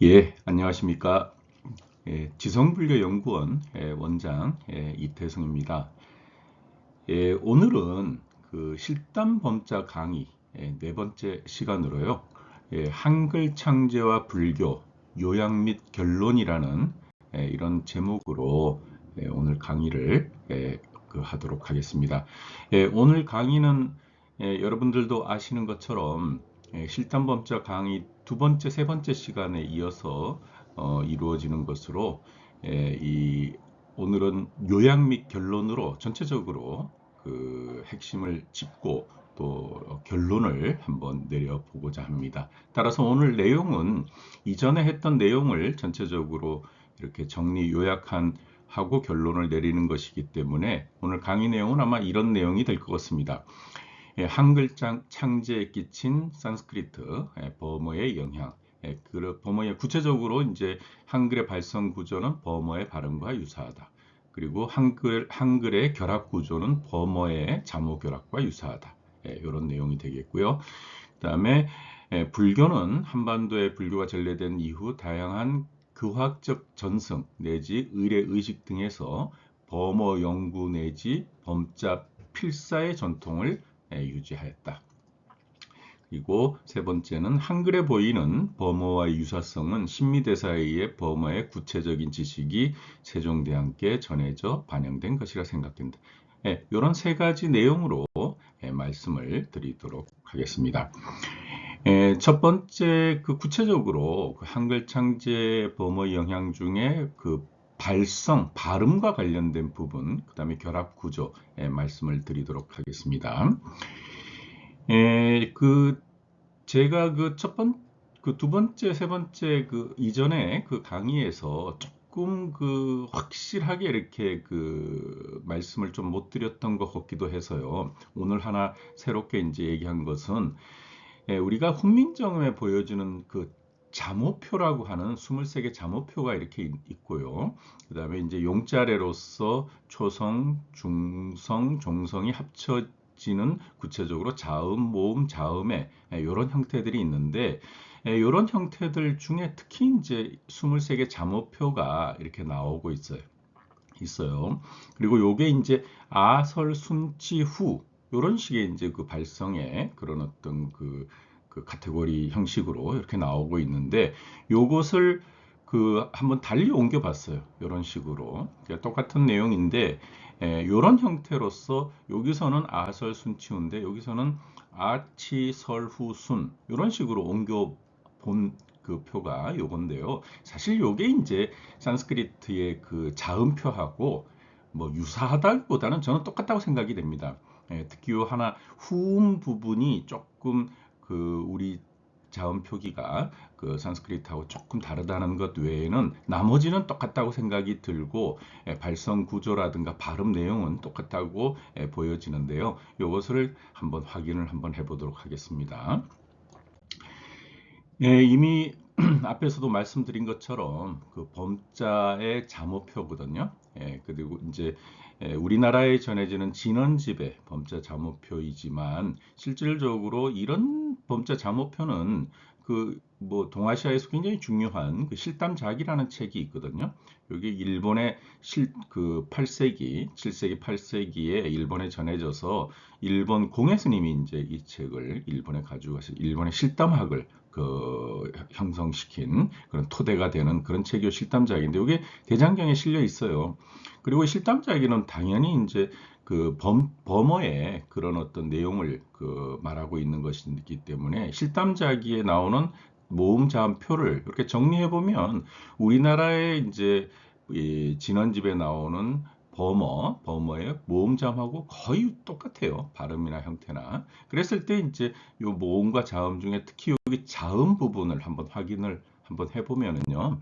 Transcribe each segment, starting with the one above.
예, 안녕하십니까. 지성불교연구원 원장 이태성입니다. 오늘은 그 실담범자 강의 네 번째 시간으로요. 한글 창제와 불교 요약 및 결론이라는 이런 제목으로 오늘 강의를 하도록 하겠습니다. 오늘 강의는 여러분들도 아시는 것처럼 실담범자 강의 두 번째, 세 번째 시간에 이어서 이루어지는 것으로 오늘은 요약 및 결론으로 전체적으로 그 핵심을 짚고 또 결론을 한번 내려보고자 합니다. 따라서 오늘 내용은 이전에 했던 내용을 전체적으로 이렇게 정리 요약한 하고 결론을 내리는 것이기 때문에 오늘 강의 내용은 아마 이런 내용이 될 것 같습니다. 한글 창제에 끼친 산스크리트 버머의 영향. 그 버머의 구체적으로 이제 한글의 발성 구조는 버머의 발음과 유사하다. 그리고 한글의 결합 구조는 버머의 자모 결합과 유사하다. 이런 내용이 되겠고요. 그다음에 불교는 한반도의 불교가 전래된 이후 다양한 교학적 전승 내지 의례 의식 등에서 버머 연구 내지 범자 필사의 전통을 유지하였다. 그리고 세 번째는 한글에 보이는 버머와의 유사성은 신미대사에 의해 버머의 구체적인 지식이 세종대왕께 전해져 반영된 것이라 생각된다. 이런 세 가지 내용으로 말씀을 드리도록 하겠습니다. 첫 번째 그 구체적으로 그 한글 창제 버머 영향 중에 그 발성, 발음과 관련된 부분, 그 다음에 결합 구조 말씀을 드리도록 하겠습니다. 그 제가 그 두 번째, 세 번째 그 이전에 그 강의에서 조금 그 확실하게 이렇게 그 말씀을 좀 못 드렸던 것 같기도 해서요. 오늘 하나 새롭게 이제 얘기한 것은 우리가 훈민정음에 보여주는 그 잠호표라고 하는 23개 잠호표가 이렇게 있고요. 그 다음에 이제 용자래로서 초성, 중성, 종성이 합쳐지는 구체적으로 자음, 모음, 자음에 이런 형태들이 있는데 이런 형태들 중에 특히 이제 23개 잠호표가 이렇게 나오고 있어요. 그리고 요게 이제 아설 순치 후 이런 식의 이제 그 발성의 그런 어떤 그 카테고리 형식으로 이렇게 나오고 있는데 요것을 그 한번 달리 옮겨 봤어요. 이런 식으로 그러니까 똑같은 내용인데 이런 형태로서 여기서는 아설 순치후인데 여기서는 아치 설후순 이런 식으로 옮겨 본 그 표가 요건데요. 사실 요게 이제 산스크리트의 그 자음표하고 뭐 유사하다기보다는 저는 똑같다고 생각이 됩니다. 특히 요 하나 후음 부분이 조금 그 우리 자음 표기가 그 산스크리트하고 조금 다르다는 것 외에는 나머지는 똑같다고 생각이 들고 발성 구조라든가 발음 내용은 똑같다고 보여지는데요. 이것을 한번 확인을 한번 해보도록 하겠습니다. 이미 앞에서도 말씀드린 것처럼 그 범자의 잠호표거든요. 그리고 이제 우리나라에 전해지는 진원집의 범자 잠호표이지만 실질적으로 이런 범자 잠호표는 그 뭐 동아시아에서 굉장히 중요한 그 실담작이라는 책이 있거든요. 여기 일본의 그 8세기, 7세기, 8세기에 일본에 전해져서 일본 공예 스님이 이제 이 책을 일본에 가지고 가서 일본의 실담학을 그 형성시킨 그런 토대가 되는 그런 책이 실담작인데 이게 대장경에 실려 있어요. 그리고 실담작에는 당연히 이제 그 범어의 그런 어떤 내용을 그 말하고 있는 것이기 때문에 실담작기에 나오는 모음자음표를 이렇게 정리해 보면 우리나라의 이제 이 진원집에 나오는 버머의 모음자음하고 거의 똑같아요. 발음이나 형태나. 그랬을 때 이제 요 모음과 자음 중에 특히 여기 자음 부분을 한번 확인을 한번 해보면은요.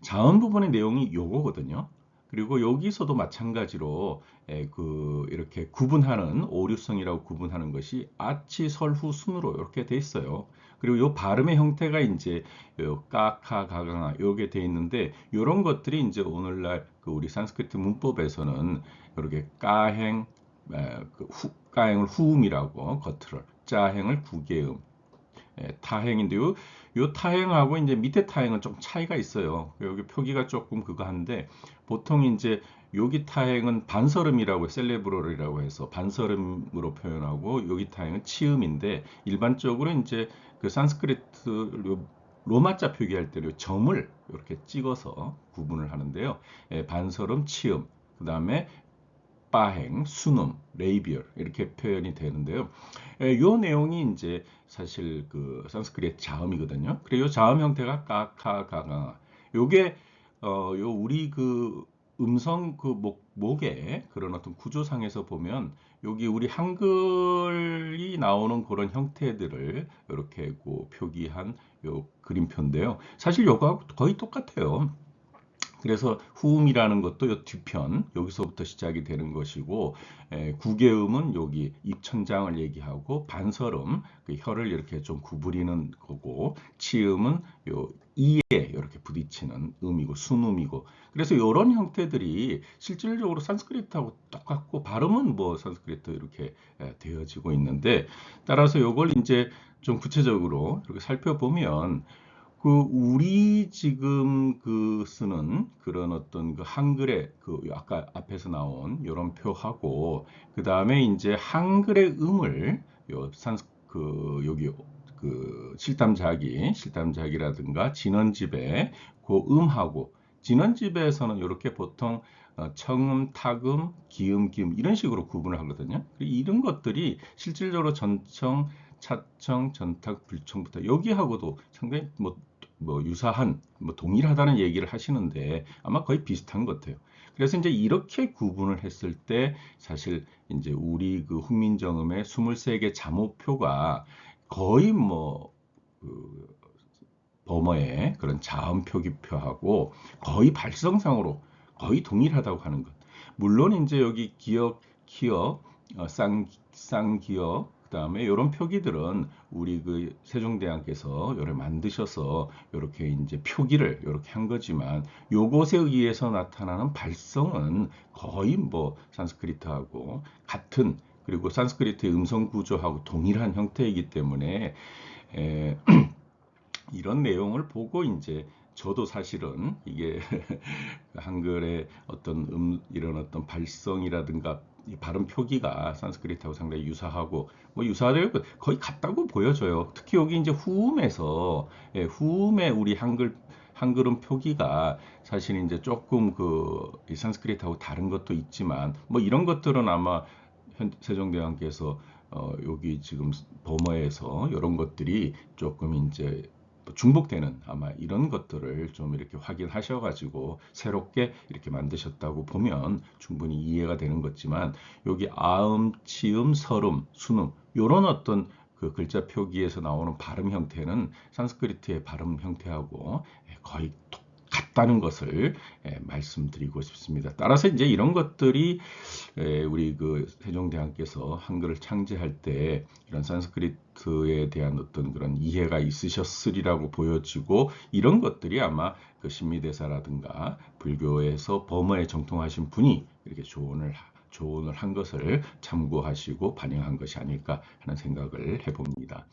자음 부분의 내용이 요거거든요. 그리고 여기서도 마찬가지로 그 이렇게 구분하는 오류성이라고 구분하는 것이 아치 설후 순으로 이렇게 돼 있어요. 그리고 요 발음의 형태가 이제 요 까카 가강아 요게 돼 있는데 요런 것들이 이제 오늘날 그 우리 산스크리트 문법에서는 이렇게 까행 까행을 후음이라고 겉을 짜행을 구개음 타행인데 요 타행하고 이제 밑에 타행은 좀 차이가 있어요. 여기 표기가 조금 그거 한데 보통 이제 여기 타행은 반설음이라고 셀레브럴이라고 해서 반설음으로 표현하고 여기 타행은 치음인데 일반적으로 이제 그 산스크리트 로마자 표기할 때는 점을 이렇게 찍어서 구분을 하는데요. 반설음, 치음, 그 다음에 빠행, 순음, 레이비얼 이렇게 표현이 되는데요. 요 내용이 이제 사실 그 산스크리트 자음이거든요. 그리고 요 자음 형태가 까카 가가 요게 요 우리 그 음성 그 목의 그런 어떤 구조상에서 보면 여기 우리 한글이 나오는 그런 형태들을 이렇게 그 표기한 요 그림표인데요. 사실 요거하고 거의 똑같아요. 그래서 후음이라는 것도 요 뒤편 여기서부터 시작이 되는 것이고 구개음은 여기 입천장을 얘기하고 반설음 그 혀를 이렇게 좀 구부리는 거고 치음은 요 이에 이렇게 부딪히는 음이고 순음이고 그래서 이런 형태들이 실질적으로 산스크리트하고 똑같고 발음은 뭐 산스크리트 이렇게 되어지고 있는데 따라서 이걸 이제 좀 구체적으로 이렇게 살펴보면 그 우리 지금 그 쓰는 그런 어떤 그 한글의 그 아까 앞에서 나온 이런 표하고 그 다음에 이제 한글의 음을 그 여기 그 실담작이라든가 진원집에 그 음하고 진원집에서는 이렇게 보통 청음, 타음, 기음, 기음 이런 식으로 구분을 하거든요. 이런 것들이 실질적으로 전청, 차청, 전탁, 불청부터 여기하고도 상당히 뭐 유사한, 뭐 동일하다는 얘기를 하시는데 아마 거의 비슷한 것 같아요. 그래서 이제 이렇게 구분을 했을 때 사실 이제 우리 그 훈민정음의 23개 자모표가 거의 그 버머의 그런 자음 표기표하고 거의 발성상으로 거의 동일하다고 하는 것. 물론 이제 여기 기역, 키역, 쌍기역, 그다음에 이런 표기들은 우리 그 세종대왕께서 요를 만드셔서 이렇게 이제 표기를 이렇게 한 거지만 요것에 의해서 나타나는 발성은 거의 뭐 산스크리트하고 같은 그리고 산스크리트의 음성 구조하고 동일한 형태이기 때문에 에, 이런 내용을 보고 이제 저도 사실은 이게 한글의 어떤 이런 어떤 발성이라든가 이 발음 표기가 산스크리트하고 상당히 유사하고 뭐 유사하다고 거의 같다고 보여져요. 특히 여기 이제 후음에서 후음의 우리 한글음 표기가 사실 이제 조금 이 산스크리트하고 다른 것도 있지만 뭐 이런 것들은 아마 세종대왕께서 여기 지금 범어에서 이런 것들이 조금 이제 중복되는 아마 이런 것들을 좀 이렇게 확인하셔가지고 새롭게 이렇게 만드셨다고 보면 충분히 이해가 되는 거지만 여기 아음, 치음, 설음, 순음 이런 어떤 그 글자 표기에서 나오는 발음 형태는 산스크리트의 발음 형태하고 거의 같다는 것을 말씀드리고 싶습니다. 따라서 이제 이런 것들이 우리 그 세종대왕께서 한글을 창제할 때 이런 산스크리트에 대한 어떤 그런 이해가 있으셨으리라고 보여지고 이런 것들이 아마 그 신미대사라든가 불교에서 범어에 정통하신 분이 이렇게 조언을 한 것을 참고하시고 반영한 것이 아닐까 하는 생각을 해봅니다.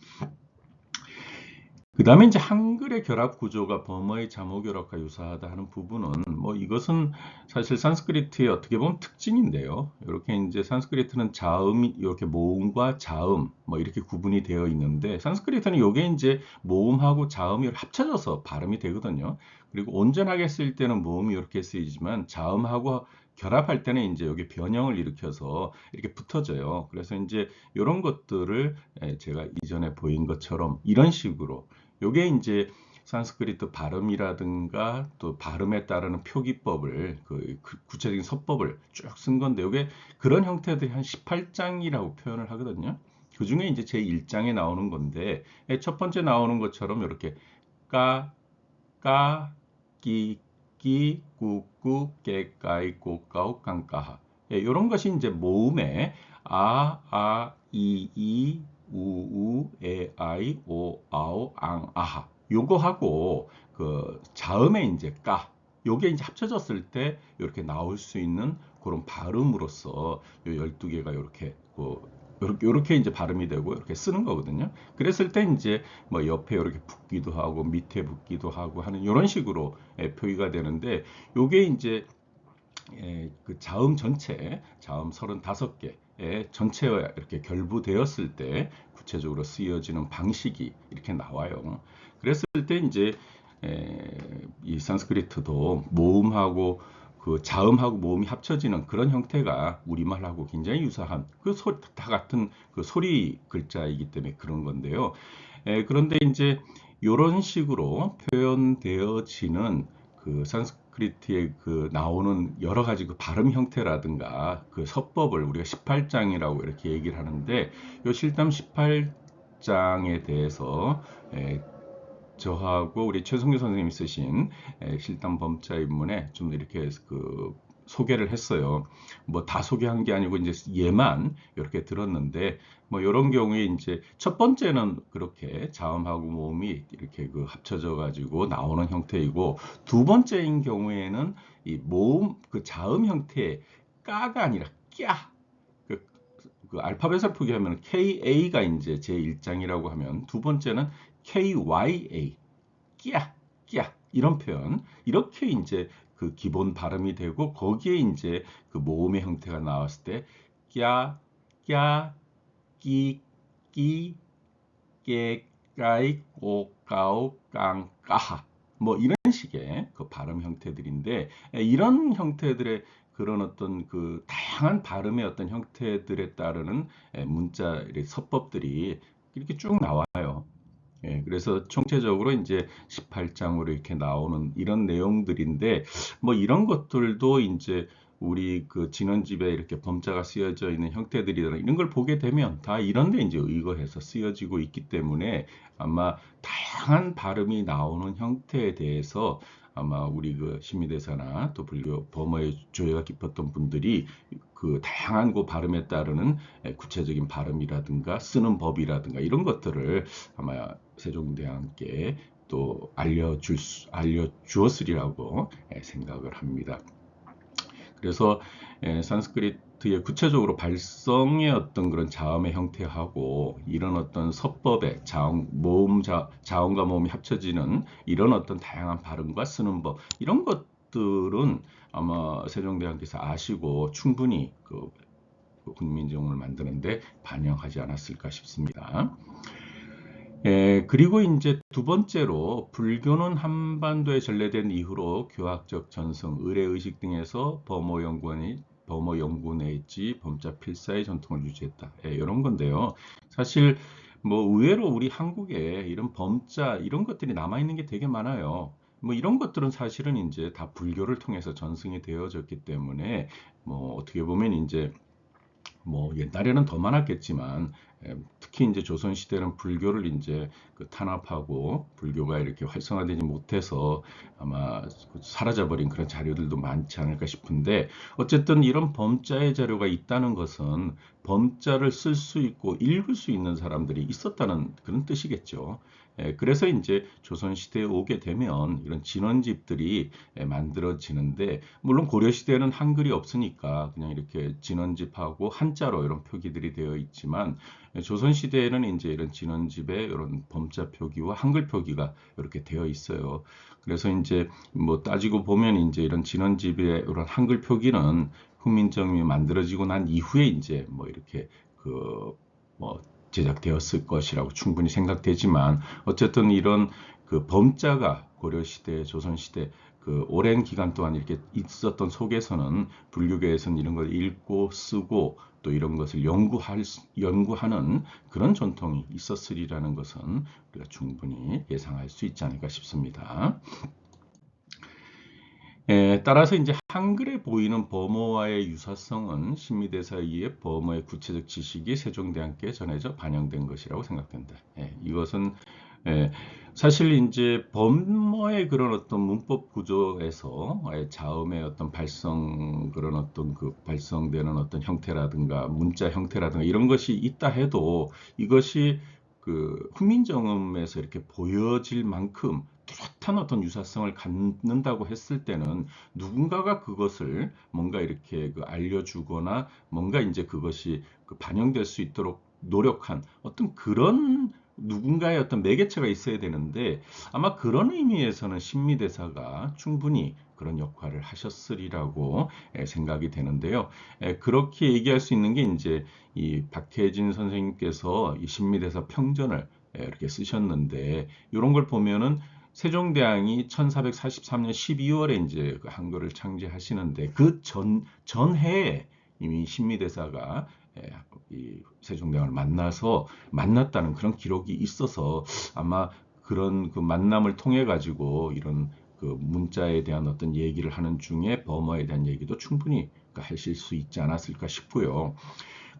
그 다음에 이제 한글의 결합 구조가 범어의 자모 결합과 유사하다 하는 부분은 뭐 이것은 사실 산스크리트의 어떻게 보면 특징인데요. 이렇게 이제 산스크리트는 자음이 이렇게 모음과 자음 뭐 이렇게 구분이 되어 있는데 산스크리트는 이게 이제 모음하고 자음이 합쳐져서 발음이 되거든요. 그리고 온전하게 쓸 때는 모음이 이렇게 쓰이지만 자음하고 결합할 때는 이제 여기 변형을 일으켜서 이렇게 붙어져요. 그래서 이제 이런 것들을 제가 이전에 보인 것처럼 이런 식으로 요게 이제 산스크리트 발음이라든가 또 발음에 따르는 표기법을 그 구체적인 서법을 쭉 쓴 건데 요게 그런 형태들이 한 18장이라고 표현을 하거든요. 그 중에 이제 제 1장에 나오는 건데 첫 번째 나오는 것처럼 이렇게 까, 까, 끼, 끼, 꾸, 꾸, 깨, 까이, 꼬, 까우, 깡까하 이런 것이 이제 모음에 이, 우, 에, 아이, 오, 아오, 앙, 아하. 요거하고 그 자음에 이제 요게 이제 합쳐졌을 때 이렇게 나올 수 있는 그런 발음으로서 요 12개가 이렇게 요렇게 이제 발음이 되고 이렇게 쓰는 거거든요. 그랬을 때 이제 뭐 옆에 이렇게 붙기도 하고 밑에 붙기도 하고 하는 이런 식으로 표기가 되는데 요게 이제 그 자음 전체, 자음 35개의 전체와 이렇게 결부되었을 때 구체적으로 쓰여지는 방식이 이렇게 나와요. 그랬을 때 이제 이 산스크리트도 모음하고 그 자음하고 모음이 합쳐지는 그런 형태가 우리말하고 굉장히 유사한 그 다 같은 그 소리 글자이기 때문에 그런 건데요. 그런데 이제 이런 식으로 표현되어지는 그 산스크리트의 그 나오는 여러 가지 그 발음 형태라든가 그 서법을 우리가 18장이라고 이렇게 얘기를 하는데 이 실담 18장에 대해서 저하고 우리 최성규 선생님이 쓰신 실담 범자 입문에 좀 이렇게 그 소개를 했어요. 뭐 다 소개한 게 아니고 이제 예만 이렇게 들었는데 뭐 이런 경우에 이제 첫 번째는 그렇게 자음하고 모음이 이렇게 그 합쳐져 가지고 나오는 형태이고 두 번째인 경우에는 이 모음 그 자음 형태의 까가 아니라 꺄 그, 그 알파벳을 표기하면 KA가 이제 제 1장이라고 하면 두 번째는 KYA 끼야, 끼야 이런 표현 이렇게 이제 그 기본 발음이 되고 거기에 이제 그 모음의 형태가 나왔을 때 끼야, 끼야, 끼, 끼, 깨, 까이, 꼬, 까오, 깡, 까하 뭐 이런 식의 그 발음 형태들인데 이런 형태들의 그런 어떤 그 다양한 발음의 어떤 형태들에 따르는 문자 서법들이 이렇게 쭉 나와요. 그래서 총체적으로 이제 18장으로 이렇게 나오는 이런 내용들인데, 뭐 이런 것들도 이제 우리 그 진원집에 이렇게 범자가 쓰여져 있는 형태들이나 이런 걸 보게 되면 다 이런 데 이제 의거해서 쓰여지고 있기 때문에 아마 다양한 발음이 나오는 형태에 대해서 아마 우리 그 신미대사나 또 불교 범어의 조예가 깊었던 분들이 그 다양한 그 발음에 따르는 구체적인 발음이라든가 쓰는 법이라든가 이런 것들을 아마 세종대왕께 또 알려주었으리라고 생각을 합니다. 그래서 산스크리트의 구체적으로 발성의 어떤 그런 자음의 형태하고 이런 어떤 서법의 자음과 모음이 합쳐지는 이런 어떤 다양한 발음과 쓰는 법 이런 것들은 아마 세종대왕께서 아시고 충분히 그 국민정음을 만드는데 반영하지 않았을까 싶습니다. 그리고 이제 두 번째로 불교는 한반도에 전래된 이후로 교학적 전승, 의례의식 등에서 범어연구내지 범자 필사의 전통을 유지했다. 이런 건데요. 사실 뭐 의외로 우리 한국에 이런 범자 이런 것들이 남아있는 게 되게 많아요. 뭐 이런 것들은 사실은 이제 다 불교를 통해서 전승이 되어졌기 때문에 뭐 어떻게 보면 이제 뭐 옛날에는 더 많았겠지만 특히 이제 조선 시대는 불교를 이제 그 탄압하고 불교가 이렇게 활성화되지 못해서 아마 사라져버린 그런 자료들도 많지 않을까 싶은데 어쨌든 이런 범자의 자료가 있다는 것은 범자를 쓸 수 있고 읽을 수 있는 사람들이 있었다는 그런 뜻이겠죠. 그래서 이제 조선 시대에 오게 되면 이런 진원집들이 만들어지는데 물론 고려 시대에는 한글이 없으니까 그냥 이렇게 진원집하고 한자로 이런 표기들이 되어 있지만 조선 시대에는 이제 이런 진원집에 이런 범자 표기와 한글 표기가 이렇게 되어 있어요. 그래서 이제 뭐 따지고 보면 이제 이런 진원집의 이런 한글 표기는 훈민정음이 만들어지고 난 이후에 이제 뭐 이렇게 그뭐 제작되었을 것이라고 충분히 생각되지만 어쨌든 이런 그 범자가 고려시대, 조선시대 그 오랜 기간 동안 이렇게 있었던 속에서는 불교계에서는 이런 걸 읽고 쓰고 또 이런 것을 연구하는 그런 전통이 있었으리라는 것은 우리가 충분히 예상할 수 있지 않을까 싶습니다. 따라서 이제 한글에 보이는 범어와의 유사성은 신미대사에 의해 범어의 구체적 지식이 세종대왕께 전해져 반영된 것이라고 생각된다. 이것은 사실 이제 범어의 그런 어떤 문법 구조에서 자음의 어떤 발성 그런 어떤 그 발성되는 어떤 형태라든가 문자 형태라든가 이런 것이 있다 해도 이것이 그 훈민정음에서 이렇게 보여질 만큼 뚜렷한 어떤 유사성을 갖는다고 했을 때는 누군가가 그것을 뭔가 이렇게 그 알려주거나 뭔가 이제 그것이 그 반영될 수 있도록 노력한 어떤 그런 누군가의 어떤 매개체가 있어야 되는데 아마 그런 의미에서는 신미대사가 충분히 그런 역할을 하셨으리라고 생각이 되는데요. 그렇게 얘기할 수 있는 게 이제 이 박혜진 선생님께서 이 신미대사 평전을 이렇게 쓰셨는데 이런 걸 보면은 세종대왕이 1443년 12월에 이제 그 한글을 창제하시는데 그 전해에 이미 신미대사가 이 세종대왕을 만났다는 그런 기록이 있어서 아마 그런 그 만남을 통해 가지고 이런 그 문자에 대한 어떤 얘기를 하는 중에 범어에 대한 얘기도 충분히 하실 수 있지 않았을까 싶고요.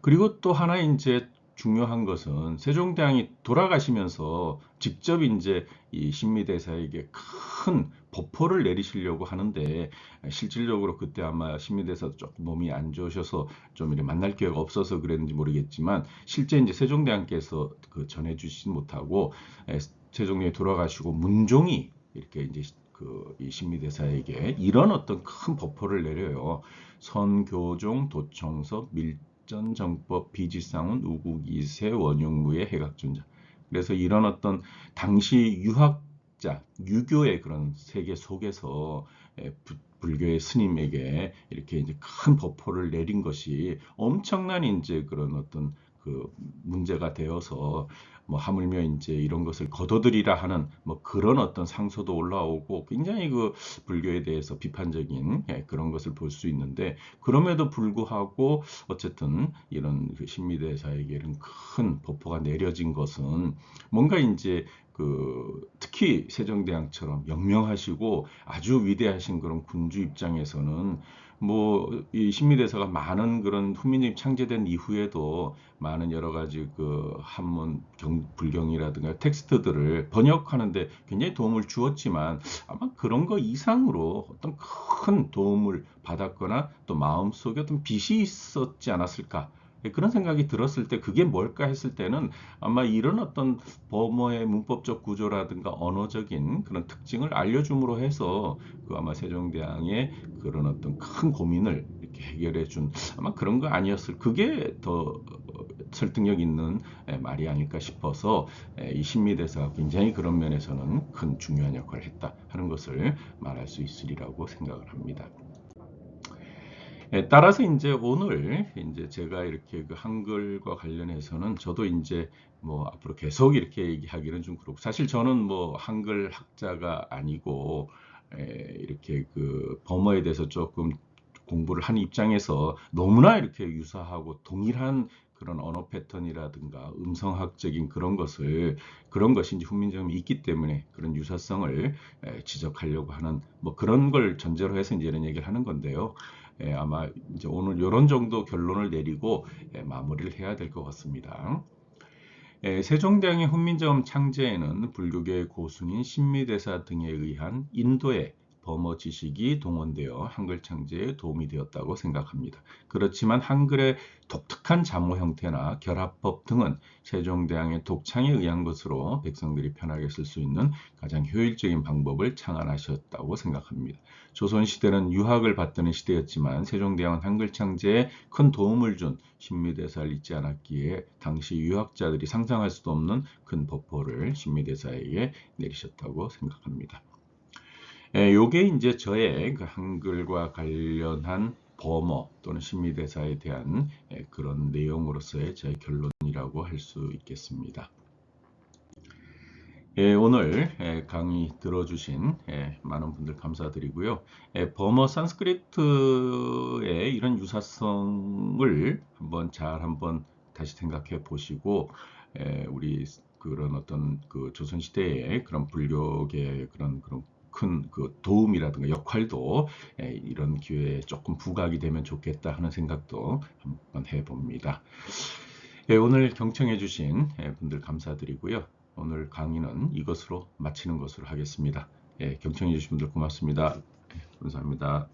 그리고 또 하나 이제 중요한 것은 세종대왕이 돌아가시면서 직접 이제 이 신미대사에게 큰 법포를 내리시려고 하는데 실질적으로 그때 아마 신미대사도 조금 몸이 안 좋으셔서 좀 이렇게 만날 기회가 없어서 그랬는지 모르겠지만 실제 이제 세종대왕께서 그 전해주시지 못하고 세종대왕이 돌아가시고 문종이 이렇게 이제 이 신미대사에게 이런 어떤 큰 법포를 내려요. 선교종 도청서 전정법 비지상훈 우국이세 원용무의 해각존자. 그래서 이런 어떤 당시 유학자 유교의 그런 세계 속에서 불교의 스님에게 이렇게 이제 큰 법포를 내린 것이 엄청난 이제 그런 어떤 그 문제가 되어서 뭐 하물며 이제 이런 것을 거둬들이라 하는 뭐 그런 어떤 상소도 올라오고 굉장히 그 불교에 대해서 비판적인 그런 것을 볼 수 있는데 그럼에도 불구하고 어쨌든 이런 그 신미대사에게 이런 큰 법포가 내려진 것은 뭔가 이제 그 특히 세종대왕처럼 영명하시고 아주 위대하신 그런 군주 입장에서는 뭐 이 신미대사가 많은 그런 훈민정음 창제된 이후에도 많은 여러 가지 그 한문 불경이라든가 텍스트들을 번역하는데 굉장히 도움을 주었지만 아마 그런 거 이상으로 어떤 큰 도움을 받았거나 또 마음속에 어떤 빛이 있었지 않았을까. 그런 생각이 들었을 때 그게 뭘까 했을 때는 아마 이런 어떤 범어의 문법적 구조라든가 언어적인 그런 특징을 알려줌으로 해서 그 아마 세종대왕의 그런 어떤 큰 고민을 이렇게 해결해 준 아마 그런 거 아니었을 그게 더 설득력 있는 말이 아닐까 싶어서 이 신미대사가 굉장히 그런 면에서는 큰 중요한 역할을 했다 하는 것을 말할 수 있으리라고 생각을 합니다. 따라서 이제 오늘 이제 제가 이렇게 그 한글과 관련해서는 저도 이제 뭐 앞으로 계속 이렇게 얘기하기는 좀 그렇고 사실 저는 뭐 한글 학자가 아니고 이렇게 그 범어에 대해서 조금 공부를 한 입장에서 너무나 이렇게 유사하고 동일한 그런 언어 패턴이라든가 음성학적인 그런 것이 이제 훈민정음이 있기 때문에 그런 유사성을 지적하려고 하는 뭐 그런 걸 전제로 해서 이제 이런 얘기를 하는 건데요. 아마 이제 오늘 이런 정도 결론을 내리고 마무리를 해야 될 것 같습니다. 세종대왕의 훈민정음 창제에는 불교계의 고승인 신미대사 등에 의한 인도의 범어 지식이 동원되어 한글 창제에 도움이 되었다고 생각합니다. 그렇지만 한글의 독특한 자모 형태나 결합법 등은 세종대왕의 독창에 의한 것으로 백성들이 편하게 쓸 수 있는 가장 효율적인 방법을 창안하셨다고 생각합니다. 조선시대는 유학을 받드는 시대였지만 세종대왕은 한글 창제에 큰 도움을 준 신미대사를 잊지 않았기에 당시 유학자들이 상상할 수도 없는 큰 법포를 신미대사에게 내리셨다고 생각합니다. 요게 이제 저의 그 한글과 관련한 범어 또는 신미대사에 대한 그런 내용으로서의 제 결론이라고 할 수 있겠습니다. 오늘 강의 들어주신 많은 분들 감사드리고요. 범어 산스크리트의 이런 유사성을 한번 다시 생각해 보시고 우리 그런 어떤 그 조선시대의 그런 불교계의 그런 큰 그 도움이라든가 역할도 이런 기회에 조금 부각이 되면 좋겠다 하는 생각도 한번 해봅니다. 오늘 경청해 주신 분들 감사드리고요. 오늘 강의는 이것으로 마치는 것으로 하겠습니다. 경청해 주신 분들 고맙습니다. 감사합니다.